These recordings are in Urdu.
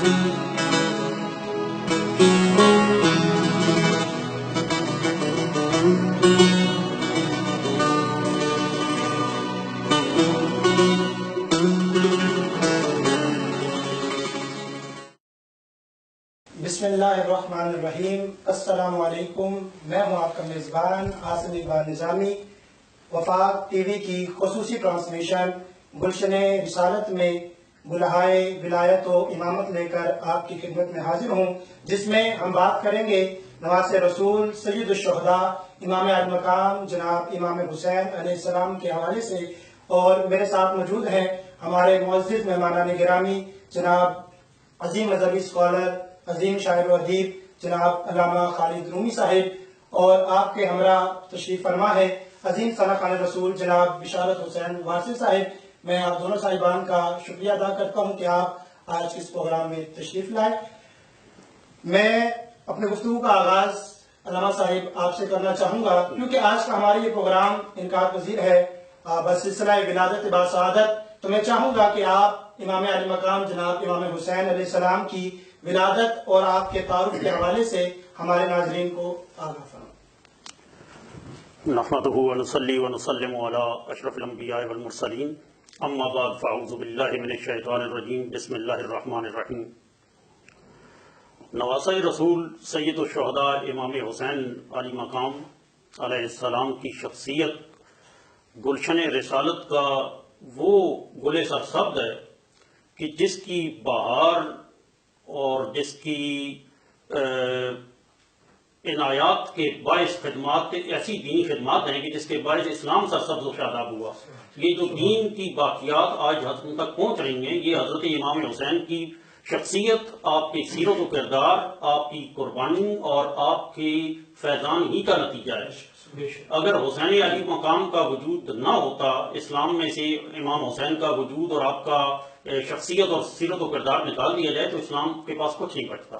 بسم اللہ الرحمن الرحیم۔ السلام علیکم، میں ہوں آپ کا میزبان عاصم اقبال نظامی۔ وفاق ٹی وی کی خصوصی ٹرانسمیشن گلشن رسالت میں بلہائے ولایت و امامت لے کر آپ کی خدمت میں حاضر ہوں، جس میں ہم بات کریں گے نواس رسول سید الشہداء امام علی مقام جناب امام حسین علیہ السلام کے حوالے سے، اور میرے ساتھ موجود ہیں ہمارے معزز مہمانان گرامی جناب عظیم مذہبی اسکالر، عظیم شاعر و ادیب جناب علامہ خالد رومی صاحب، اور آپ کے ہمراہ تشریف فرما ہے عظیم ثنا خان رسول جناب بشارت حسین وارثی صاحب۔ میں آپ دونوں صاحبان کا شکریہ ادا کرتا ہوں کہ آپ آج اس پروگرام میں تشریف لائے۔ میں اپنے گفتگو کا آغاز علامہ صاحب آپ سے کرنا چاہوں گا، کیونکہ آج کا ہمارا یہ پروگرام انعقاد پذیر ہے بسلسلہ ولادت باسعادت، تو میں چاہوں گا کہ آپ امام علی مقام جناب امام حسین علیہ السلام کی ولادت اور آپ کے تعارف کے حوالے سے ہمارے ناظرین کو آگاہ فرمائیں۔ نحمده ونصلي ونسلم على اشرف الانبیاء والمرسلین، اما بعد فاعوذ باللہ من الشیطان الرجیم، بسم اللہ الرحمن الرحیم۔ نواسۂ رسول سید الشہداء امام حسین علی مقام علیہ السلام کی شخصیت گلشن رسالت کا وہ گل سرسبز ہے کہ جس کی بہار اور جس کی عنایات کے باعث خدمات ایسی دینی خدمات ہیں کہ جس کے باعث اسلام سرسبز و شاداب ہوا۔ یہ جو دین کی باقیات آج حضرت تک پہنچ رہی ہیں، یہ حضرت امام حسین کی شخصیت، آپ کی سیرت و کردار، آپ کی قربانی اور آپ کی فیضان ہی کا نتیجہ ہے۔ اگر حسین علی مقام کا وجود نہ ہوتا، اسلام میں سے امام حسین کا وجود اور آپ کا شخصیت اور سیرت و کردار نکال دیا جائے تو اسلام کے پاس کچھ نہیں بچتا۔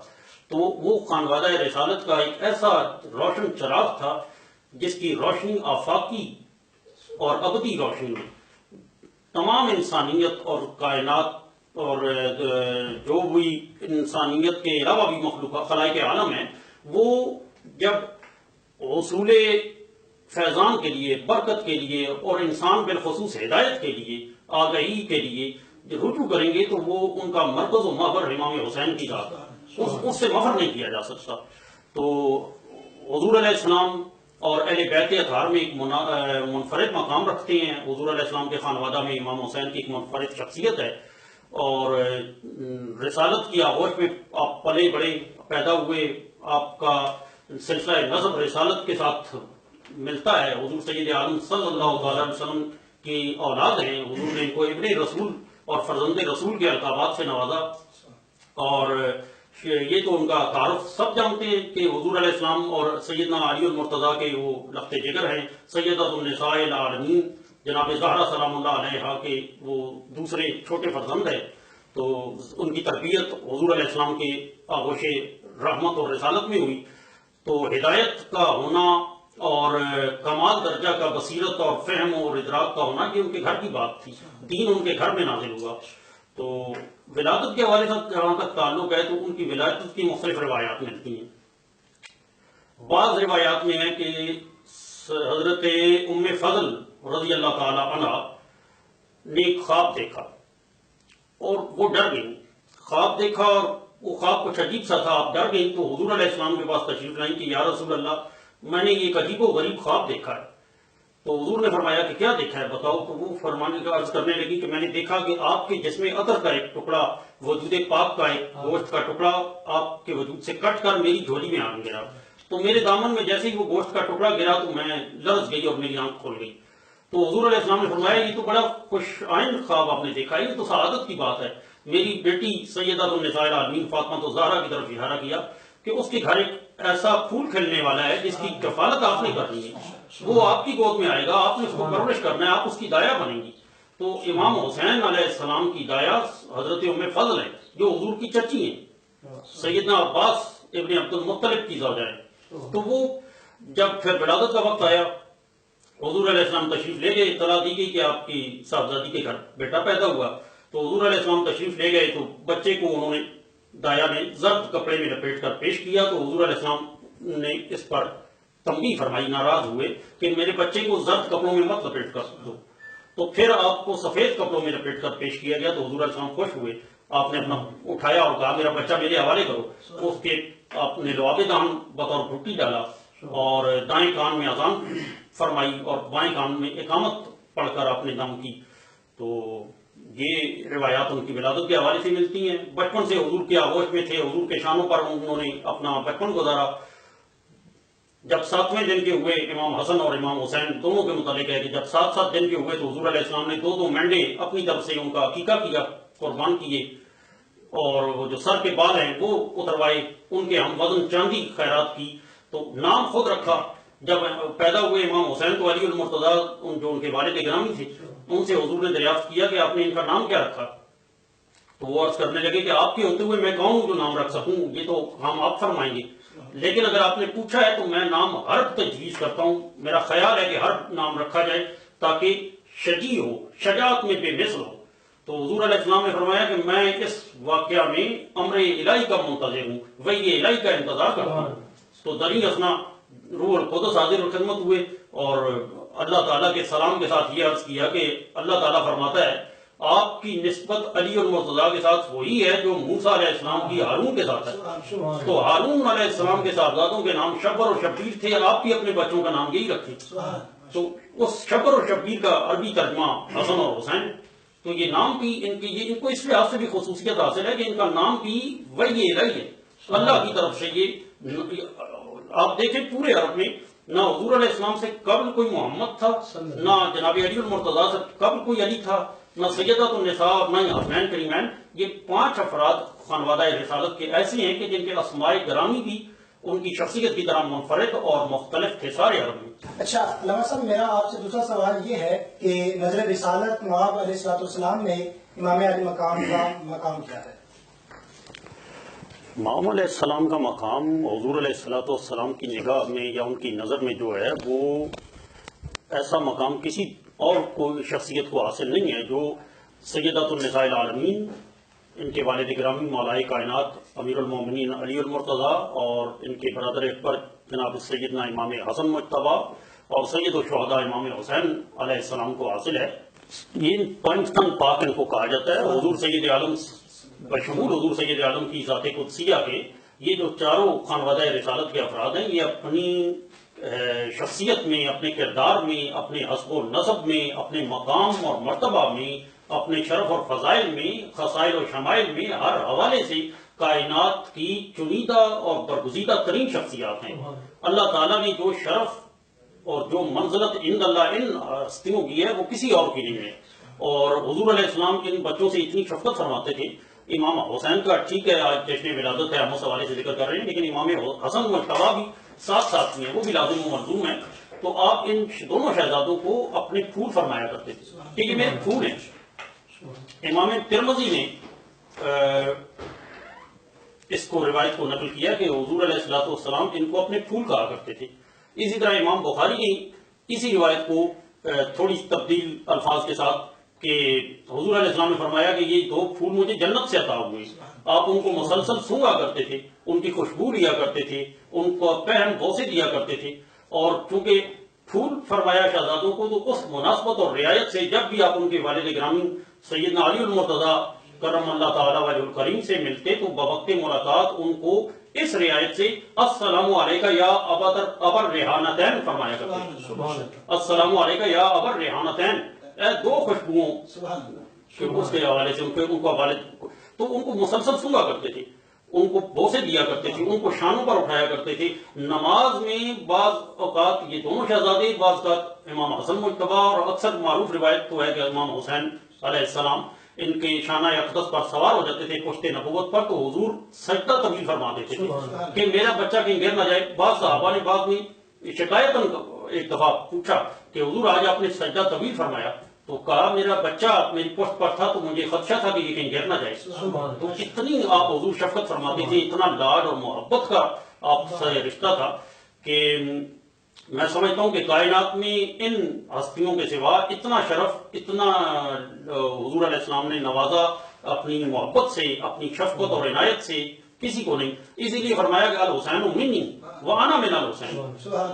تو وہ خانوادہ رسالت کا ایک ایسا روشن چراغ تھا جس کی روشنی آفاقی اور ابدی روشنی میں تمام انسانیت اور کائنات اور جو بھی انسانیت کے علاوہ بھی مخلوقات خلائق عالم ہیں، وہ جب حصول فیضان کے لیے، برکت کے لیے اور انسان بالخصوص ہدایت کے لیے، آگہی کے لیے رجوع کریں گے تو وہ ان کا مرکز و محور امام حسین کی ذات ہے، اس سے مفر نہیں کیا جا سکتا۔ تو حضور علیہ السلام اور اہل بیت اطہار میں ایک منفرد مقام رکھتے ہیں۔ حضور علیہ السلام کے خانوادہ میں امام حسین کی ایک منفرد شخصیت ہے، اور رسالت کی آغوش میں آپ پلے بڑے، پیدا ہوئے، آپ کا سلسلہ نسب رسالت کے ساتھ ملتا ہے۔ حضور سید عالم صلی اللہ علیہ وسلم کی اولاد ہیں، حضور نے ان کو ابن رسول اور فرزند رسول کے القابات سے نوازا، اور یہ تو ان کا تعارف سب جانتے ہیں کہ حضور علیہ السلام اور سیدنا علی المرتضیٰ کے وہ لخت جگر ہیں، سیدۃ النساء العالمین جناب زہرا سلام اللہ علیہا کے وہ دوسرے چھوٹے فرزند ہیں۔ تو ان کی تربیت حضور علیہ السلام کے آغوش رحمت اور رسالت میں ہوئی۔ تو ہدایت کا ہونا اور کمال درجہ کا بصیرت اور فہم اور ادراک کا ہونا، یہ ان کے گھر کی بات تھی، دین ان کے گھر میں نازل ہوا۔ تو ولادت کے حوالے سے جہاں تک تعلق ہے تو ان کی ولادت کی مختلف روایات ملتی ہیں۔ بعض روایات میں ہے کہ حضرت ام فضل رضی اللہ تعالی عنہ نے ایک خواب دیکھا اور وہ ڈر گئی۔ خواب دیکھا اور وہ خواب کچھ عجیب سا تھا، آپ ڈر گئی تو حضور علیہ السلام کے پاس تشریف لائیں کہ یا رسول اللہ، میں نے ایک عجیب و غریب خواب دیکھا ہے۔ تو حضور نے فرمایا کہ کیا دیکھا ہے بتاؤ؟ تو وہ فرمانے کا عرض کرنے لگی کہ میں نے دیکھا کہ آپ کے جسم عطر کا ایک ٹکڑا، وجود پاک کا ایک گوشت کا ٹکڑا آپ کے وجود سے کٹ کر میری جھولی میں آ گرا۔ تو میرے دامن میں جیسے ہی وہ گوشت کا ٹکڑا گرا تو میں لرز گئی اور میری آنکھ کھل گئی۔ تو حضور علیہ السلام نے فرمایا یہ تو بڑا خوش آئند خواب آپ نے دیکھا، یہ تو سعادت کی بات ہے۔ میری بیٹی سیدۃ النساء العالمین فاطمہ الزہرا کی طرف اشارہ کیا کہ اس کے گھر ایک ایسا پھول کھلنے والا ہے جس کی کفالت آپ نے کرنی ہے، وہ آپ کی گود میں آئے گا، آپ نے اس کو پرورش کرنا ہے، آپ اس کی دایا بنیں گی۔ تو امام حسین علیہ السلام کی دایا حضرت ام فضل ہے جو حضور کی چچی ہیں، سیدنا عباس ابن عبد المطلب کی زوجہ ہے۔ تو وہ جب پھر ولادت کا وقت آیا، حضور علیہ السلام تشریف لے گئے، اطلاع دی گئی کہ آپ کی صاحبزادی کے گھر بیٹا پیدا ہوا۔ تو حضور علیہ السلام تشریف لے گئے تو بچے کو انہوں نے دایا نے زرد کپڑے میں لپیٹ کر پیش کیا تو حضور علیہ السلام نے اس پر تنبیہ فرمائی، ناراض ہوئے کہ میرے بچے کو زرد کپڑوں میں مت لپیٹ کر دو، تو پھر آپ کو سفید کپڑوں میں لپیٹ کر پیش کیا گیا تو حضور علیہ السلام خوش ہوئے، آپ نے اپنا اٹھایا اور کہا میرا بچہ میرے حوالے کرو، اس کے آپ نے لواب دہن بطور گھٹی ڈالا اور دائیں کان میں اذان فرمائی اور بائیں کان میں اقامت پڑھ کر آپ نے دم کی۔ تو یہ روایات ان کی ولادت کے حوالے سے ملتی ہیں۔ بچپن سے حضور کے آغوش میں تھے، حضور کے شانوں پر انہوں نے اپنا بچپن گزارا۔ جب 7ویں دن کے ہوئے، امام حسن اور امام حسین دونوں کے متعلق ہے کہ جب 7 دن کے ہوئے تو حضور علیہ السلام نے 2 مینڈے اپنی طرف سے ان کا عقیقہ کیا، قربان کیے، اور وہ جو سر کے بال ہیں وہ اتروائے، ان کے ہم وزن چاندی خیرات کی، تو نام خود رکھا۔ جب پیدا ہوئے امام حسین تو علی المرتضیٰ جو ان کے والد گرامی تھے، ان سے حضور نے دریافت کیا کہ آپ نے ان کا نام کیا رکھا؟ تو وہ عرض کرنے لگے کہ آپ کے ہوتے ہوئے میں کون ہوں جو نام رکھ سکوں، یہ تو ہم آپ فرمائیں گے، لیکن اگر آپ نے پوچھا ہے تو میں نام حرف تجویز کرتا ہوں، میرا خیال ہے کہ ہر نام رکھا جائے تاکہ شجیع ہو، شجاعت میں بے مثل ہو۔ تو حضور علیہ السلام نے فرمایا کہ میں اس واقعہ میں امر الہی کا منتظر ہوں، وحی الہی کا انتظار کرتا ہوں۔ تو دریں اثنا روح القدس حاضر الخدمت ہوئے اور اللہ تعالیٰ کے سلام کے ساتھ یہ عرض کیا کہ اللہ تعالیٰ فرماتا ہے آپ کی نسبت علی المرتضیٰ کے ساتھ وہی ہے جو موسیٰ علیہ السلام کی ہارون کے ساتھ ہے۔ تو ہارون علیہ السلام کے صاحبزادوں کے نام شبر اور شبیر تھے، آپ بھی اپنے بچوں کا نام یہی رکھیں۔ تو اس شبر اور شبیر کا عربی ترجمہ حسن اور حسین، تو یہ نام کی ان کو اس لحاظ سے بھی خصوصیت حاصل ہے کہ ان کا نام بھی وحی الہی ہے، اللہ کی طرف سے۔ یہ آپ دیکھیں پورے عرب میں نہ حضور علیہ السلام سے قبل کوئی محمد تھا، نہ جناب علی المرتضیٰ سے قبل کوئی علی تھا، نہ سیدۃ النساء اور نہ ہی حسنین کریمین۔ یہ 5 افراد خانوادہ رسالت کے ایسے ہیں کہ جن کے اسماء گرامی بھی ان کی شخصیت کی طرح منفرد اور مختلف تھے سارے عرب میں۔ اچھا علامہ صاحب، میرا آپ سے دوسرا سوال یہ ہے کہ نظر رسالت نواب علیہ السلام میں امام علی مقام کا مقام کیا ہے؟ امام علیہ السلام کا مقام حضور علیہ السلام کی نگاہ میں یا ان کی نظر میں جو ہے وہ ایسا مقام کسی اور کوئی شخصیت کو حاصل نہیں ہے جو سیدۃ النساء العالمین، ان کے والد گرامی مولائے کائنات امیر المومنین علی المرتضیٰ اور ان کے برادر اکبر جناب سیدنا امام حسن مجتبیٰ اور سید الشہداء امام حسین علیہ السلام کو حاصل ہے۔ یہ پنجتن پاک ان کو کہا جاتا ہے۔ حضور سید عالم بشمول حضور سید عالم کی ذات قدسیہ کے یہ جو چاروں خانوادہ رسالت کے افراد ہیں، یہ اپنی شخصیت میں، اپنے کردار میں، اپنے حسب و نسب میں، اپنے مقام اور مرتبہ میں، اپنے شرف اور فضائل میں، خصائل و شمائل میں ہر حوالے سے کائنات کی چنیدہ اور برگزیدہ ترین شخصیات ہیں۔ اللہ تعالیٰ نے جو شرف اور جو منزلت عند اللہ ان ہستیوں کی ہے وہ کسی اور کی نہیں ہے۔ اور حضور علیہ السلام کے ان بچوں سے اتنی شفقت فرماتے تھے۔ امام حسین کا ٹھیک ہے آج جشن ولادت ہے، ہم اس حوالے سے ذکر کر رہے ہیں، لیکن امام حسن مجتبیٰ بھی ساتھ ہیں، وہ بھی لازم و ملزوم ہیں۔ تو آپ ان دونوں شہزادوں کو اپنے پھول فرمایا کرتے تھے کہ یہ میرے پھول ہیں۔ امام ترمذی نے اس کو روایت کو نقل کیا کہ حضور علیہ السلام ان کو اپنے پھول کہا کرتے تھے۔ اسی طرح امام بخاری نے اسی روایت کو تھوڑی تبدیل الفاظ کے ساتھ کہ حضور علیہ السلام نے فرمایا کہ یہ 2 پھول مجھے جنت سے عطا ہوئے، آپ ان کو مسلسل سونگا کرتے تھے، ان کی خوشبو لیا کرتے تھے، ان کو پہن بوسے دیا کرتے تھے، اور چونکہ پھول فرمایا شہزادوں کو تو اس مناسبت اور رعایت سے جب بھی آپ ان کے والد گرامی سیدنا علی المرتضیٰ کرم اللہ تعالیٰ وجہ الکریم سے ملتے تو بوقت ملاقات ان کو اس رعایت سے السلام علیکہ یا ابر ریحانتین فرمایا کرتے تھے۔ السلام علیکہ یا ابر ریحانتین، 2 خوشبوؤں اس کے حوالے سے ان کو حوالے تو ان کو مسلسل سونگا کرتے تھے، ان کو بوسے دیا کرتے تھے، ان کو شانوں پر اٹھایا کرتے تھے۔ نماز میں بعض اوقات یہ دونوں شہزادے، بعض اوقات امام حسن مجتبیٰ، اور اکثر معروف روایت تو ہے کہ امام حسین علیہ السلام ان کے شانہ اقدس پر سوار ہو جاتے تھے پشت نبوت پر، تو حضور سجدہ طویل فرما دیتے تھے کہ میرا بچہ کہیں گر نہ جائے۔ بعض صحابہ نے بعد میں شکایت ایک دفعہ پوچھا کہ حضور آج آپ نے سجدہ طویل فرمایا، تو کہا میرا بچہ میری پشت پر تھا تو مجھے خدشہ تھا کہ یہ کہیں گر نہ جائے۔ تو اتنی آپ حضور شفقت فرماتے تھے، اتنا لاڈ اور محبت کا آپ سے رشتہ تھا کہ میں سمجھتا ہوں کہ کائنات میں ان ہستیوں کے سوا اتنا شرف، اتنا حضور علیہ السلام نے نوازا اپنی محبت سے، اپنی شفقت اور عنایت سے کسی کو نہیں. اسی لیے فرمایا کہ الحسین منی وانا من الحسین،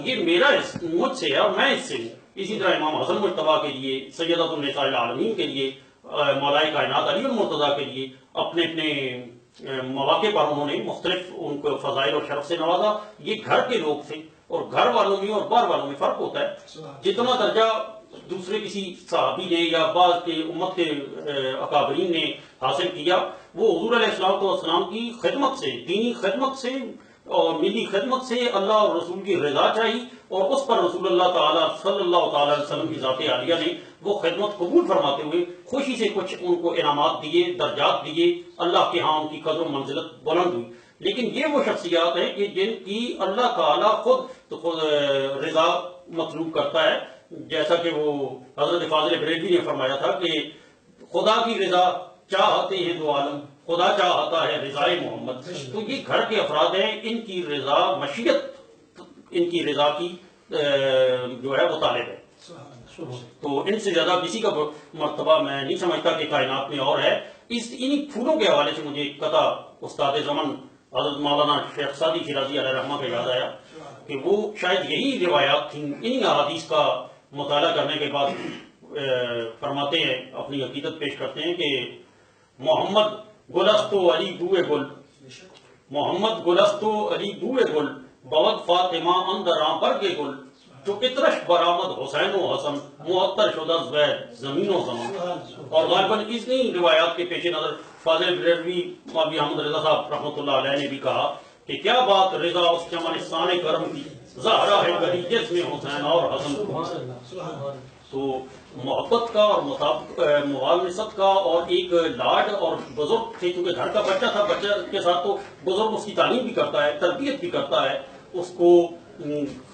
یہ میرا مجھ سے ہے اور میں اس سے ہوں. اسی طرح امام حسن مجتبیٰ کے لیے، سیدۃ النساء العالمین کے لیے، مولائے کائنات علی المرتضیٰ کے لیے اپنے اپنے مواقع پر انہوں نے مختلف ان کو فضائل اور شرف سے نوازا. یہ گھر کے لوگ تھے، اور گھر والوں میں اور باہر والوں میں فرق ہوتا ہے. جتنا درجہ دوسرے کسی صحابی نے یا بعض کے امت کے اکابرین نے حاصل کیا، وہ حضور علیہ السلام کی خدمت سے، دینی خدمت سے اور ملی خدمت سے اللہ اور رسول کی رضا چاہی، اور اس پر رسول اللہ تعالیٰ صلی اللہ تعالیٰ علیہ وسلم کی ذات عالیہ نے وہ خدمت قبول فرماتے ہوئے خوشی سے کچھ ان کو انعامات دیے، درجات دیے، اللہ کے ہاں ان کی قدر و منزلت بلند ہوئی. لیکن یہ وہ شخصیات ہیں کہ جن کی اللہ تعالیٰ خود رضا مطلوب کرتا ہے، جیسا کہ وہ حضرت فاضل بریلوی نے فرمایا تھا کہ خدا کی رضا چاہتے ہیں دو عالم، خدا چاہتا ہے رضائے محمد. تو یہ گھر کے افراد ہیں، ان کی رضا مشیت، ان کی رضا کی جو ہے وہ طالب ہے. تو ان سے زیادہ کسی کا مرتبہ میں نہیں سمجھتا کہ کائنات میں اور ہے. انہی پھولوں کے حوالے سے مجھے قطع استاد زمن حضرت مولانا شیخ سعدی شیرازی علیہ رحمہ کا یاد آیا کہ وہ شاید یہی روایات تھیں. انہی احادیث کا مطالعہ کرنے کے بعد فرماتے ہیں، اپنی عقیدت پیش کرتے ہیں کہ محمد گلستو علی بوئے گل، محمد گلستو علی بوئے گل، بود فاطمہ اندراں برگ گل، جو اترش برآمد حسین و حسن، معطر شدہ زید زمین و زمان. اور غالباً اتنی روایات کے پیش نظر فاضل بریلوی مولوی احمد رضا صاحب رحمۃ اللہ علیہ نے بھی کہا کہ کیا بات رضا اس چمنستان کرم کی، زہرا ہے گلی جس میں حسین اور حسن. تو محبت کا اور موالست کا اور ایک لاڈ اور بزرگ تھے، کیونکہ گھر کا بچہ تھا، بچہ کے ساتھ تو بزرگ اس کی تعلیم بھی کرتا ہے، تربیت بھی کرتا ہے، اس کو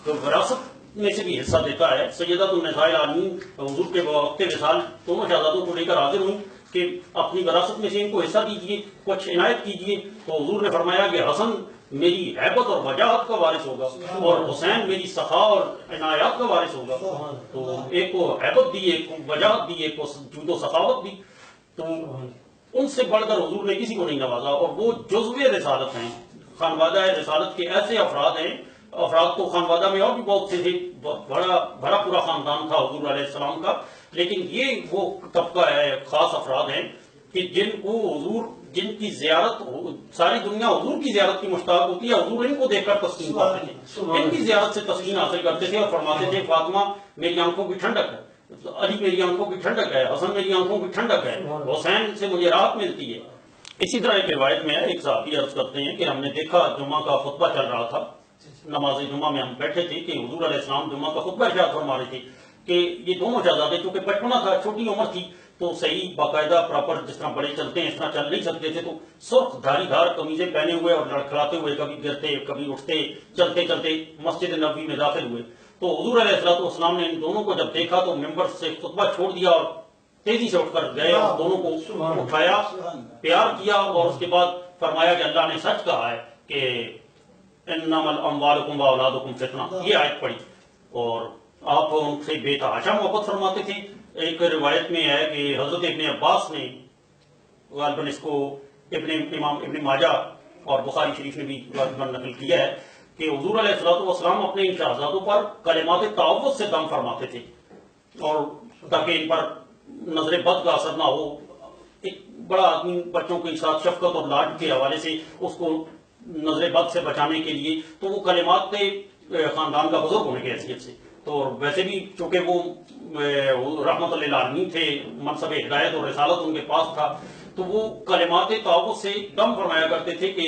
وراثت میں سے بھی حصہ دیتا ہے. سیدۃ النساء العالمین حضور کے وقت وصال دونوں شہزادوں کو لے کر حاضر ہوئی کہ اپنی وراثت میں سے ان کو حصہ دیجیے، کچھ عنایت کیجیے. تو حضور نے فرمایا کہ حسن میری حیبت اور وجاہت کا وارث ہوگا، اور حسین میری سخا اور عنایات کا وارث ہوگا. تو ایک کو حیبت دی، ایک کو وجاہت دی، ایک کو جود و سخاوت دی. تو ان سے بڑھ کر حضور نے کسی کو نہیں نوازا، اور وہ جزو رسالت ہیں. خانوادہ رسالت کے ایسے افراد ہیں، افراد تو خانوادہ میں اور بھی بہت سے تھے، بڑا پورا خاندان تھا حضور علیہ السلام کا، لیکن یہ وہ طبقہ ہے، خاص افراد ہیں کہ جن کو حضور، جن کی زیارت ساری دنیا حضور کی زیارت کی مشتاق ہوتی ہے، حضور ان کو دیکھ کر تسکین پاتے تھے، ان کی زیارت سے تسکین حاصل کرتے تھے، اور فرماتے تھے فاطمہ میری آنکھوں کی ٹھنڈک ہے، علی میری آنکھوں کی ٹھنڈک ہے، حسن میری آنکھوں کی ٹھنڈک ہے، حسین سے مجھے راحت ملتی ہے. اسی طرح ایک روایت میں ہے، ایک صحابی عرض کرتے ہیں کہ ہم نے دیکھا جمعہ کا خطبہ چل رہا تھا، نماز جمعہ میں ہم بیٹھے تھے کہ حضور علیہ السلام جمعہ کا خطبہ ارشاد فرما رہے تھے کہ یہ دونوں شہزادے، چونکہ بچپنا تھا، چھوٹی عمر تھی، تو صحیح باقاعدہ پراپر جس طرح بڑے چلتے ہیں اس طرح چل نہیں سکتے تھے. تو سرخ دھاری دھار قمیضیں پہنے ہوئے اور لڑکھڑاتے ہوئے کبھی گرتے کبھی اٹھتے، چلتے چلتے مسجد نبوی میں داخل ہوئے. تو حضور علیہ السلام نے ان دونوں کو جب دیکھا تو ممبر سے خطبہ چھوڑ دیا اور تیزی سے اٹھ کر گئے اور دونوں کو اٹھایا، پیار کیا، اور اس کے بعد فرمایا کہ اللہ نے سچ کہا ہے کہ انما اموالکم واولادکم فتنہ، یہ آیت پڑھی، اور آپ ان سے بے تحاشا محبت فرماتے تھے. ایک روایت میں ہے کہ حضرت ابن عباس نے غالباً اس کو امام ابن ماجہ اور بخاری شریف نے بھی غالباً نقل کیا ہے کہ حضور علیہ السلام اپنے ان شہزادوں پر کلمات تعوذ سے دم فرماتے تھے، اور تاکہ ان پر نظر بد کا اثر نہ ہو. ایک بڑا آدمی بچوں کے ساتھ شفقت اور لاڈ کے حوالے سے اس کو نظر بد سے بچانے کے لیے تو وہ کلمات تھے خاندان کا بزرگ ہونے کی حیثیت سے. تو ویسے بھی چونکہ وہ رحمت للعالمین تھے، منصب ہدایت اور رسالت ان کے پاس تھا، تو وہ کلمات تعوذ سے دم فرمایا کرتے تھے کہ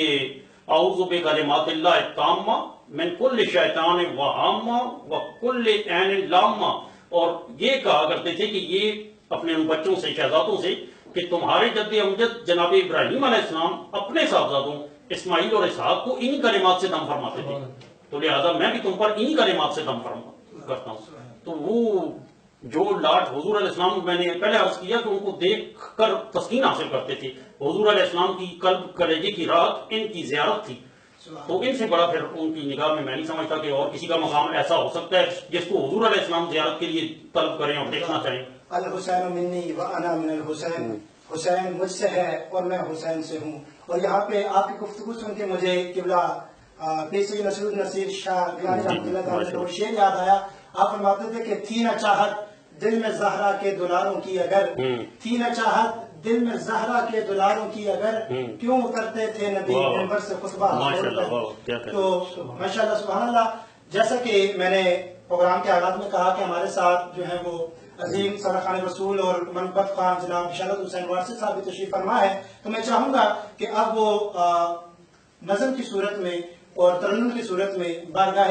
اعوذ بکلمات اللہ التامہ من کل شیطان وہامہ وکل عین لامہ. اور یہ کہا کرتے تھے کہ یہ اپنے ان بچوں سے، شہزادوں سے، کہ تمہارے جد امجد جناب ابراہیم علیہ السلام اپنے صاحبزادوں اسماعیل اور اسحاق کو انہی کلمات سے دم فرماتے تھے، تو لہذا میں بھی تم پر انہی کلمات سے دم کرتا ہوں. تو وہ جو لاٹ حضور علیہ السلام، میں نے پہلے عرض کیا کہ ان کو دیکھ کر تسکین حاصل کرتے تھے. حضور علیہ السلام کی قلب کلیجے کی رات ان کی زیارت تھی، تو ان سے بڑا پھر ان کی نگاہ میں نہیں سمجھتا کہ اور کسی کا مقام ایسا ہو سکتا ہے جس کو حضور علیہ السلام زیارت کے لیے طلب کریں اور دیکھنا چاہیں. الحسین منی وانا من الحسین حسین مجھ سے ہے اور میں حسین سے ہوں. اور یہاں پہ آپ کی گفتگو سن کے مجھے قبلہ پیر سید نصیر النصیر شاہ گیلانی رحمۃ اللہ تعالیٰ کا شعر یاد آیا. آپ فرماتے تھے کہ تھی نہ چاہت دل میں زہرا کے دلاروں کی اگر، تھی نہ چاہت دل میں زہرا کے دلاروں کی اگر، کیوں کرتے تھے نبی منبر سے خطبہ. تو ماشاءاللہ سبحان اللہ. جیسا کہ میں نے پروگرام کے آغاز میں کہا کہ ہمارے ساتھ جو ہے وہ عظیم سرخان رسول اور منبت خان جناب بشارت حسین وارثی صاحب بھی تشریف فرما ہے. تو میں چاہوں گا کہ اب وہ نظم کی صورت میں اور ترنم کی صورت میں بارگاہ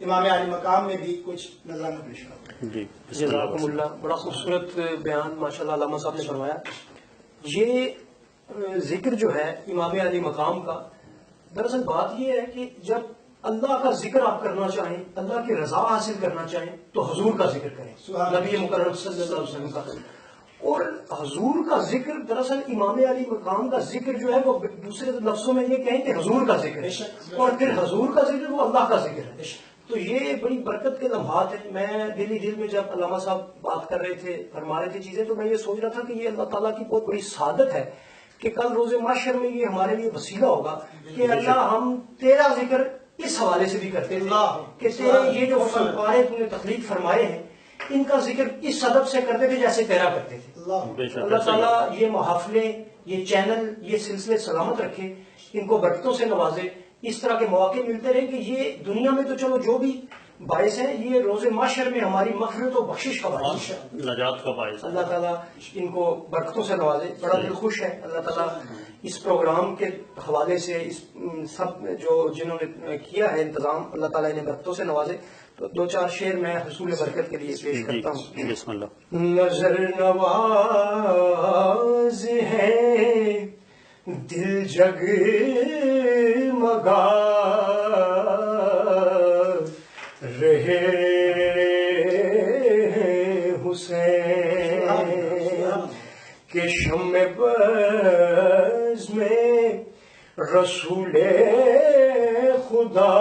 امام علی مقام میں بھی کچھ نظرانہ پیش کریں. جی جزاکم اللہ. بڑا خوبصورت بیان ماشاءاللہ علامہ صاحب نے فرمایا. یہ ذکر جو ہے امام علی مقام کا، دراصل بات یہ ہے کہ جب اللہ کا ذکر آپ کرنا چاہیں، اللہ کی رضا حاصل کرنا چاہیں تو حضور کا ذکر کریں، نبی مکرم صلی اللہ علیہ وسلم کا. اور حضور کا ذکر دراصل امام علی مقام کا ذکر جو ہے وہ دوسرے لفظوں میں یہ کہیں کہ حضور کا ذکر ہے، اور پھر حضور کا ذکر وہ اللہ کا ذکر ہے. تو یہ بڑی برکت کے لمحات ہیں. میں دل میں جب علامہ صاحب بات کر رہے تھے، فرما رہے تھے چیزیں، تو میں یہ سوچ رہا تھا کہ یہ اللہ تعالیٰ کی بہت بڑی سعادت ہے کہ کل روز محشر میں یہ ہمارے لیے وسیلہ ہوگا کہ اللہ ہم تیرا ذکر اس حوالے سے بھی کرتے تھے کہ تیرے یہ جو فنکارے تم نے تخلیق فرمائے ہیں ان کا ذکر اس ادب سے کرتے تھے جیسے تیرا کرتے تھے. اللہ تعالیٰ یہ محافلیں، یہ چینل، یہ سلسلے سلامت رکھے، ان کو برکتوں سے نوازے. اس طرح کے مواقع ملتے رہے کہ یہ دنیا میں تو چلو جو بھی باعث ہیں، یہ روز محشر میں ہماری مغفرت و بخشش کا باعث ہے، نجات کا باعث. اللہ تعالیٰ ان کو برکتوں سے نوازے. بڑا دل خوش ہے. اللہ تعالیٰ اس پروگرام کے حوالے سے اس سب جو جنہوں نے کیا ہے انتظام، اللہ تعالیٰ انہیں برکتوں سے نوازے. تو دو چار شعر میں حصول برکت کے لیے پیش کرتا ہوں. بسم اللہ. نظر نواز ہے دل جگ مگا رہے حسین کے شمع بز میں رسول خدا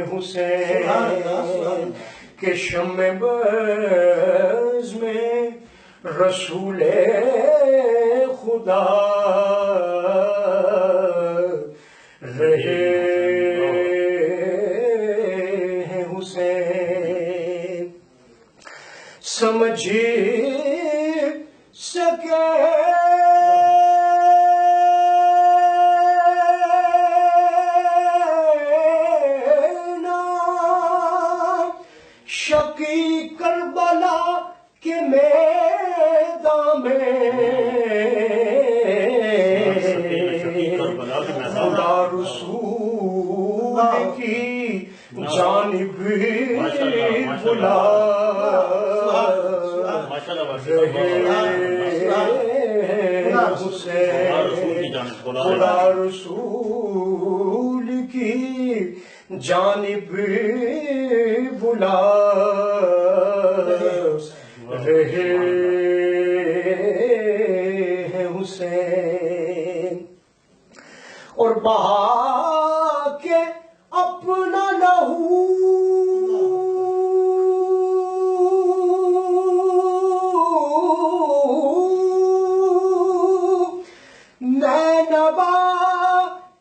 حسین کے شمع بز میں رسول خدا رہے ہیں حسین. سمجھ سکے شکی کربلا کے میدان میں خدا رسول کی جانب بلا حسین، خدا رسول کی جانب بلا رہے ہیں حسین. اور بہا کے اپنا لہو نینوا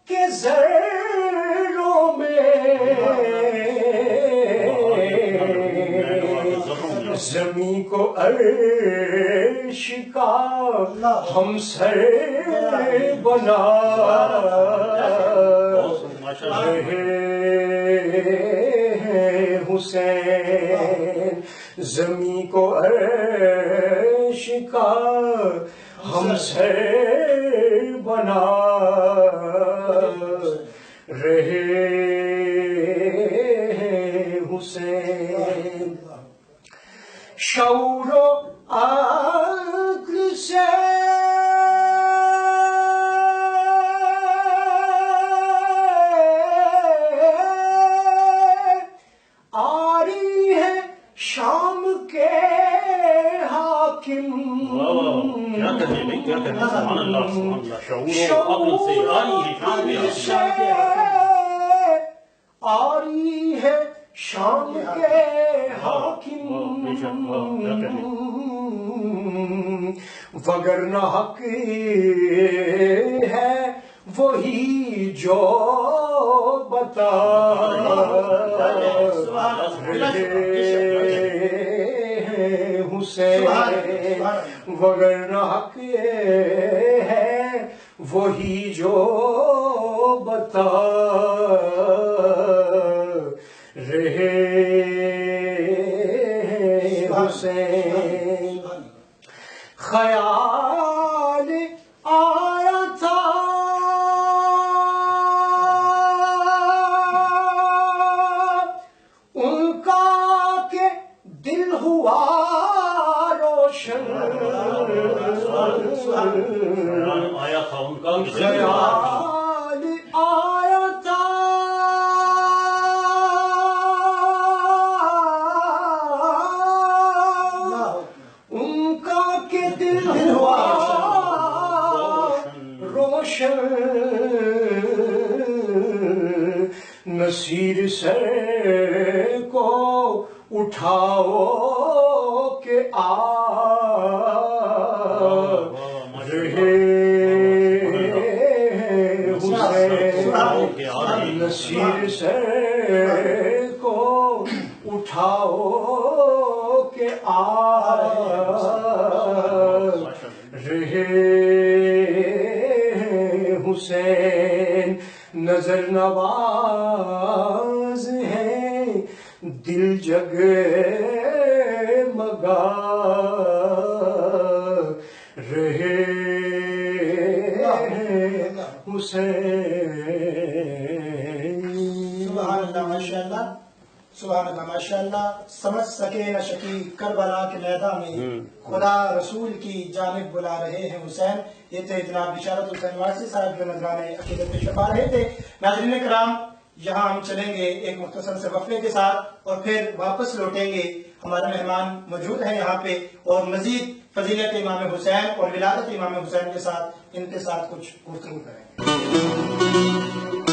کے ذروں میں زمین کو عرش کا ہم سر بنا رہے ہیں حسین. زمین کو عرش کا ہم سر بنا رہے ہیں حسین. شعور و عقل سے آری ہے شام کے حاکم. کیا کہنے نہیں، کیا کہنے. سبحان اللہ، سبحان اللہ. شعور و عقل سے آری ہے شام کے آری ہے شام کے حاکم وگرنہ حق ہے وہی جو بتا حسین وگرنہ حق ہے وہی جو بتا رہے حسین خیال آیا تھا ان کا کہ دل ہوا روشن آیا تھا ان کا خیال آیا تھا ان کا کہ دل ہوا روشن نصیر سر کو اٹھاؤ کہ آ رہے حسین نصیر سر کو اٹھاؤ کہ آ رہے حسین نظر نواز ہیں دل جگ مگا رہے حسین سبحان اللہ ماشاءاللہ سبحان اللہ ماشاءاللہ سمجھ سکے نہ شکی کربلا کے میدان میں خدا رسول کی جانب بلا رہے ہیں حسین. یہ تھے جناب بشارت حسین وارثی صاحب جو نذران عقیدت میں چھپا رہے تھے. ناظرین کرام یہاں ہم چلیں گے ایک مختصر سے وقفے کے ساتھ اور پھر واپس لوٹیں گے. ہمارے مہمان موجود ہیں یہاں پہ اور مزید فضیلت امام حسین اور ولادت امام حسین کے ساتھ ان کے ساتھ کچھ گفتگو کریں گے.